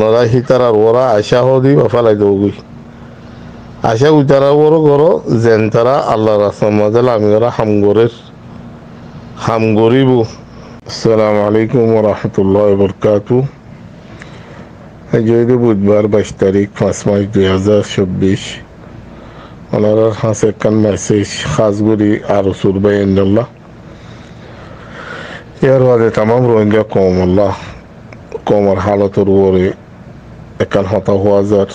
ওনারা হিতারার ওরা আশা হদি বা ফেলাই দেবই আশা উইতারা বড় করো যেন তারা আল্লাহ রাসম মাজাল আমি ওরা হাম গরিব। আসসালামু আলাইকুম রহমতুল্লাহ বরকাতু। আজ বুধবার 22 তারিখ 5 মাস 2024। ওনারা হাসে কান মেসেজ খাসগুড়ি আর সুরবাই ইন্দাল্লাহ ইয়ার বাদে তাম রোহিঙ্গা কম আল্লাহ কমর হালতর ওরে একান হতা হওয়া যার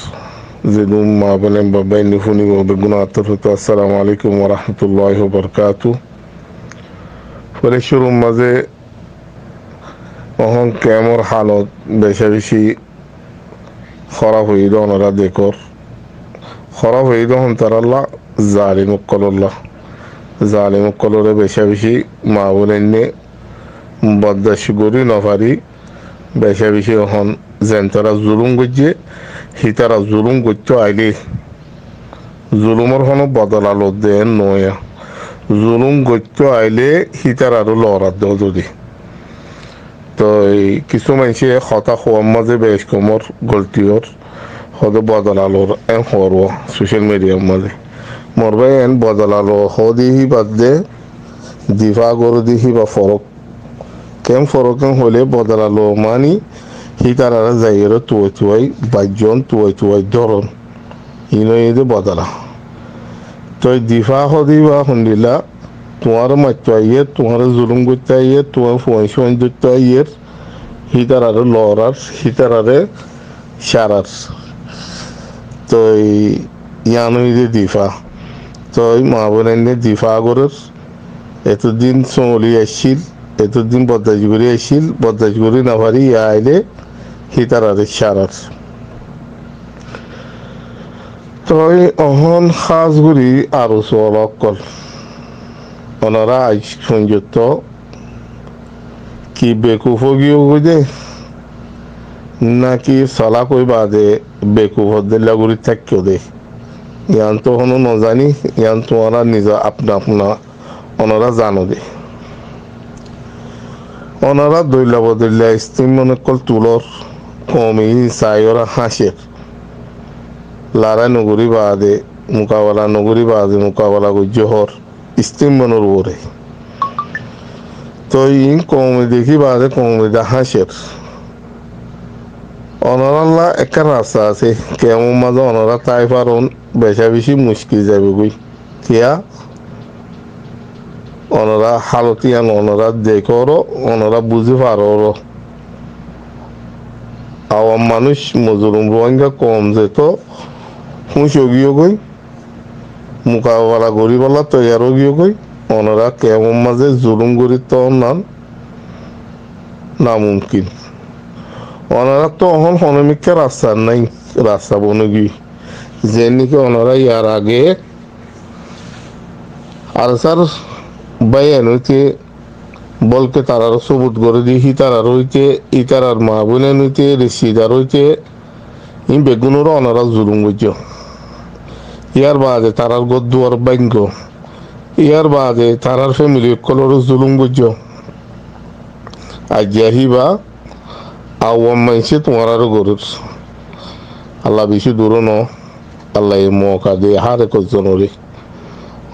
যেদুম মা বলেন বাবাই নিফুনি বেগুনা আত্মর হতো। আসসালামু আলাইকুম রহমতুল্লাহ বরকাতু। পরে শুরুর মাঝে অহন কেমর হালত বেশি বেশি খারাপ হয়ে দেয় ওনারা দেখর খারাপ হয়ে দেয় তারাল্লাহ জালিম কলরে বেশি বেশি মা বলেন বদাস করি নফারি বেশি বেশি হন যেন তারা জুলুম করছে হিতারা জুলুম করতে আইলে জুলুমের হনো বদলালো দেন নয়া জুলুম করতে আইলে হিতার আরো লড়ার দেওয়া যদি তো এই কিছু মানুষে হতা হওয়ার মাঝে বেশ কমর গলতিওর হতে বদলালোর এন হরব সোশ্যাল মিডিয়ার মাঝে মরবে এন বদলালো হদিহি বাদ দে দিফা গরু দিহি বা ফরক কেম ফরকেম হলে বদলালো মানি হিতারা যাইয়ের তুয়াই বাইজন তুয়াই ধরন ইনদে বদলা তো দিফা হদি বা হন্দিলা তোমার মাত্র আইয়ে তোমার জুলুম করতে আইয়ে তোমার ফোন করতে আইয়ে হিতারারে লড়ার হিতারারে সারার তো ইয়ানুইদে দিফা তো মা বোনের দিফা গরের এতদিন চলি আসছিল এতদিন বদাজগুড়ি আসছিল বদাজগুড়ি না পারি ইয়া আইলে হিতারারে সারার তো অহন সাজগুড়ি আরো চলক কল ওনারা আজ সংযুক্ত কি বেকুফগিও দে নাকি চলা কই বাদে বেকুফদের লাগুড়ি থাকিও দে ইয়ান তো হনো নজানি ইয়ান তোমারা নিজ আপনা ওনারা জানো দে ওনারা দৈলা বদৈলা স্টিম মনে কল তুলর কমি চাইরা হাসের লারা নগরী বাদে মোকাবেলা জহর স্টিম মনের ওরে তো ইন কমে দেখি বাদে কমে হাসের অনারাল্লা একটা রাস্তা আছে কেমন মাঝে অনারা তাই পারন বেশা বেশি মুশকিল যাবে গই কিয়া ওনারা হালতিয়ান ওনারা দেখর ওনারা বুঝে পারো আওয়াম মানুষ মজুরুম রোহিঙ্গা কম যেত হুঁশিও গই মোকাবেলা গরিবালা তৈয়ারও গিয়ে গই ওনারা কেমন মাঝে জুলুম গরি তো নামুমকিন ওনারা তো অহন হনমিকা রাস্তা নাই রাস্তা বনে গিয়ে যে নাকি ওনারা ইয়ার আগে আর স্যার বাইন হইতে বলকে তারার সবুত করে দিই তারার হইতে ইতারার মা বোনের হইতে রেসিদার হইতে ই বেগুনের ওনারা জুলুম করছে ইয়ার বাদে তারার গদ্দুয়ার ব্যাঙ্গ ইয়ার বাদে তারার ফ্যামিলি কলর জুলুম করছে আজ আহিবা আওয়াম মাইছে তোমার আরো গরুর আল্লাহ বেশি দূর ন আল্লাহ মৌকা দিয়ে হারে কজনরে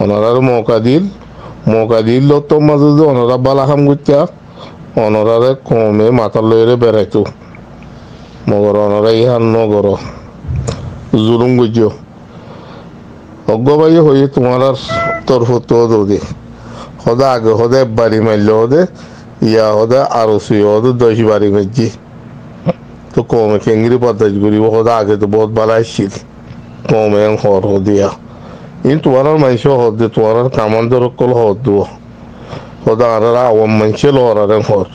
ওনার মৌকা দিল তো মাঝে যে ওনারা বালা খাম করতে ওনারে কমে মাথার লইরে বেড়াইতো মগর ওনারা ইহার নগর জুলুম গুজ অজ্ঞবাই হয়ে তোমার আর তরফ তো দে সদা আগে সদা বাড়ি মারল হদে ইয়া হদে আরো শুয়ে হদে 10 বাড়ি মারছি তো কমে কেঙ্গিরি পদ্মাজ করিব সদা আগে তো বহুত ভালো আসছিল কমে হর দিয়া ইন তোমার মানুষ হদ দে তোমার কামান দরকল হদ দিব সদা আর আওয়াম মানুষে লড়ারে হর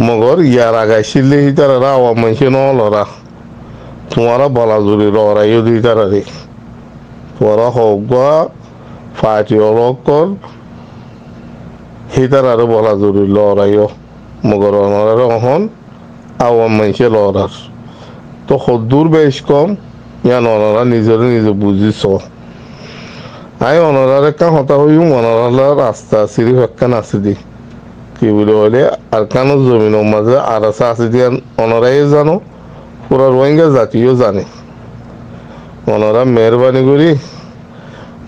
মগর ইয়ার আগাইছিলে তারা আওয়াম মানুষে ন লড়া তোমারা বলা জুড়ি লড়াইও দিই তারা রে তোরা হওয়া ফাটি অলকল হিতার আরো বলা জুড়ি লড়াইও মগর অনারে অহন আওয়াম মানুষে লড়ার তো সদ্দূর বেশ কম ইয়ান অনারা নিজে বুঝিছ আই অনারার একটা হতা হইম অনারার রাস্তা সিঁড়ি একখান আছে দি কি বলে হলে আর কেন জমিনের মাঝে আর আছে দিয়ে অনারাই জানো পুরা রোহিঙ্গা জাতিও জানে ওনারা মেহরবানি করি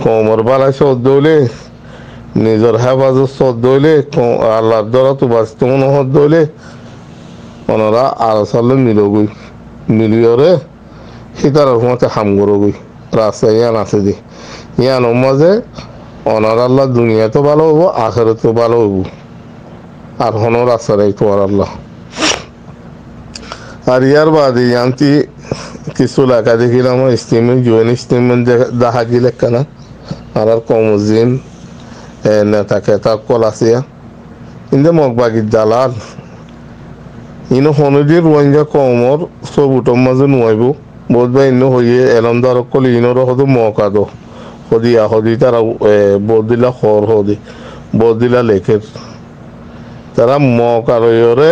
কমর বালায় শ্রদ্ধ হইলে নিজের হেফাজত শ্রদ্ধ হইলে আল্লাহর দ্বারা তো বাঁচতে মনে হদ্দ হইলে ওনারা আরো সালে মিলগুই মিলিয়রে সীতারার মতে হাম করগুই রাস্তায় ইয়ান আছে দি ইয়ানোর মাঝে অনার আল্লাহ দুনিয়াতে ভালো হবো আখেরাতেও ভালো হবো আর হনো রাস্তা নেই তোমার আল্লাহ আর ইয়ার বাদে ইয়ান্তি কিছু লেখা দেখিলাম স্টিমেন্ট জয়েন স্টিমেন্ট দেখা গেলে কেনা আর কমজিন নেতা কেতা কলাসিয়া ইন্দে মগবাগির দালাল ইনো হনুদির রোহিঙ্গা কমর সব উঠম মাঝে নুয়াইব বোধবাই ইনো হইয়ে এলমদার কলি ইনোর হতো মকাদ হদিয়া হদি তারা বদিলা খর হদি বদিলা লেখের তারা মকারে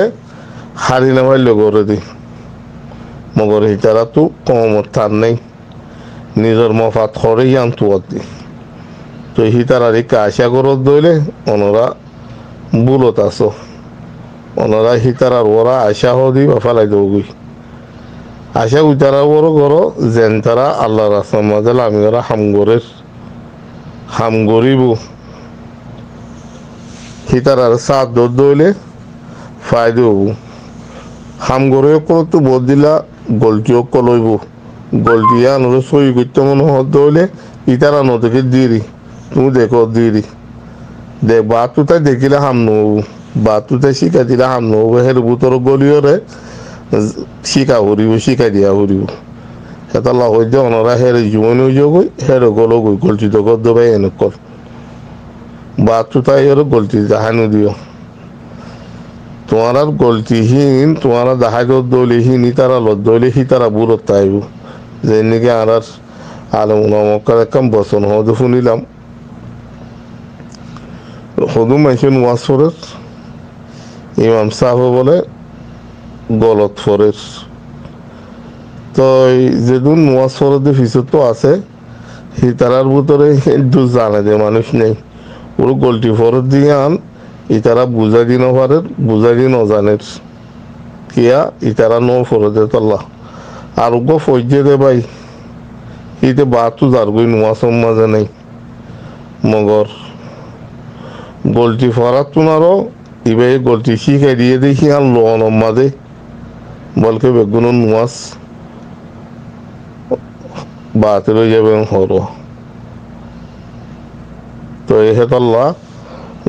হারি নামাই লগরে দি মগর হিতারা তো কমর তার নেই নিজের মফাত খরে আনতু দি তো হিতারার আশা করত দইলে ওনারা বুলত আছো ওনারা হিতারার ওরা আশা হদি বা ফেলাই দেবই আশা উইতারা বড় করো যেন তারা আল্লাহ রাস্তার মাঝে আমি ওরা হাম গরিব হিতারার সাত দৌড় দইলে ফায়দে হবো হাম গরে করতো বদিলা গলটিও কলইব গলটিয়া নলে সই করতে মনে হত হইলে ইতারা নদীকে দিরি তুমি দেখো দিরি দে বাতুটাই দেখিলে হাম নহবো বাতুটাই শিখা দিলে হাম নহবো হের বুতর গলিয়রে শিখাই দিয়া হরিব সেটা লাগাই দিয়ে ওনারা হের জীবনে যোগই হের গলো গই গলটি তো গদ্দ ভাই এনে কর বাতুটাই এর গলটি জাহানো দিও তোমার আর গলতিহীন তোমার দেখাই দলিহীন তারা লদ্দলি হি তারা বুড়ত তাইব যে নাকি আর আলম নমকার একদম বসন হদু শুনিলাম সদু মাইছেন ওয়াজ ফরের ইমাম সাহেব বলে গলত ফরের তো যেদিন ওয়াজ ফরের ফিসত তো আছে হি তারার ভিতরে দু জানে যে মানুষ নেই ওর গলটি ফরের দিয়ে আন ইতারা বুঝাই দি নপারে বুঝাই দি নজানের কিয়া ইতারা ন ফরদে তল্লা আর গো ফজে দে ভাই ইতে বাতু জারগুই নোয়াসম মাঝে নেই মগর গলটি ফরাত তুনারও ইবে গলটি শিখাই দিয়ে দেখি আর লোন মাঝে বলকে বেগুন নোয়াস বাতে রয়ে যাবে হর তো এ হেতল্লা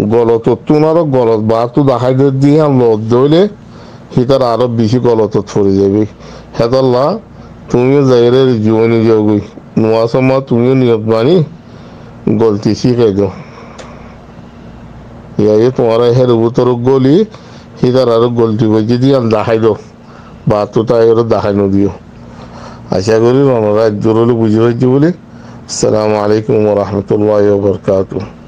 গলত তুনারও গলত বাতু দেখাই দিয়ে আর লত দইলে হিতার আরো বেশি গলত পড়ে যাবে হেতল্লা তুমিও যাইরে জীবনী যাবি নোয়া সময় তুমিও নিয়ত বানি গলতি শিখাই দাও ইয়াই তোমার হের ভিতর গলি হিতার আরো গলতি বলছি দিয়ে আমি দেখাই দাও বাতুটা এর দেখাই দিও আশা করি ওনারা জরুরি বুঝে হয়েছে বলে আসসালামু আলাইকুম রহমতুল্লাহ বরকাতুহ